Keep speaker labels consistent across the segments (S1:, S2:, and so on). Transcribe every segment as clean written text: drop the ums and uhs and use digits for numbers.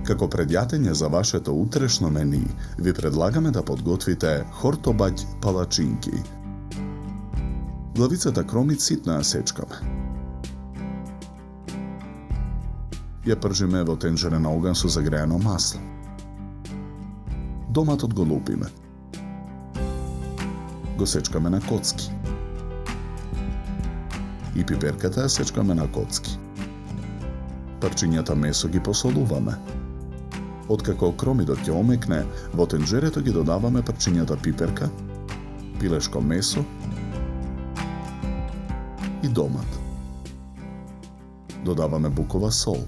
S1: Како предјатење за вашето утрешно мени, ви предлагаме да подготвите хортобаѓ палачинки. Главицата кромит ситно ја сечкаме. Ја пржиме во тенџере на оган со загреано масло. Доматот го лупиме. Го сечкаме на коцки. И пиперката ја сечкаме на коцки. Парчињата месо ги посолуваме. Откако кромидот ќе омекне, во тенџерето ги додаваме парчињата пиперка, пилешко месо и домат. Додаваме букова сол.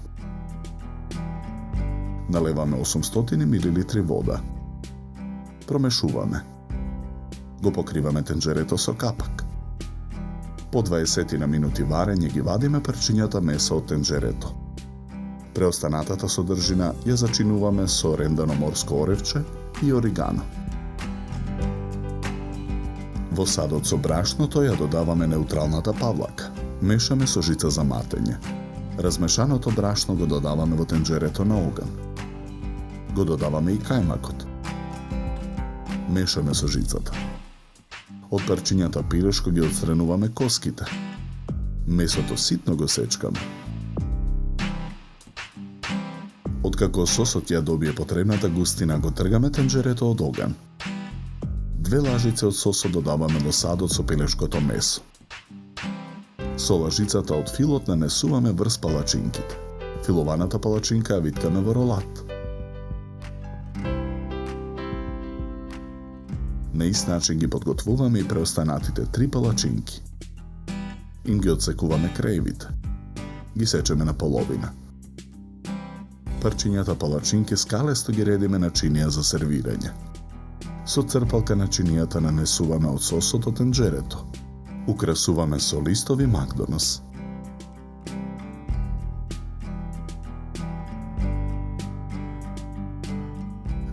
S1: Налеваме 800 мл вода. Промешуваме. Го покриваме тенџерето со капак. По 20 на минути варење ги вадиме парчињата месо од тенџерето. Преостанатата содржина ја зачинуваме со рендано морско оревче и оригано. Во садот со брашното ја додаваме неутралната павлака. Мешаме со жица за матење. Размешаното брашно го додаваме во тенџерето на оган. Го додаваме и кајмакот. Мешаме со жицата. Од парчињата пилешко ги отстрануваме коските. Месото ситно го сечкаме. Откако сосот ја добие потребната густина, го тргаме тенџерето од оган. 2 лажице од сосот додаваме во садот со пилешкото месо. Со лажицата од филот нанесуваме врз палачинките. Филованата палачинка ја виткаме во ролат. На ист начин ги подготвуваме и преостанатите 3 палачинки. Им ги отсекуваме крајвите. Ги сечеме на половина. Парчињата палачинки скалесто ги редиме на чинија за сервирање. Со црпалка на чинијата нанесуваме од сосот од тенџерето. Украсуваме со листови макдонас.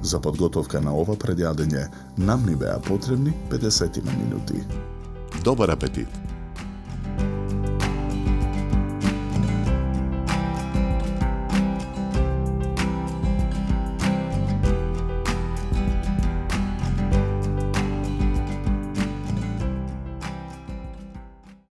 S1: За подготовка на ова предјадење нам ни беа потребни 50 минути. Добар апетит!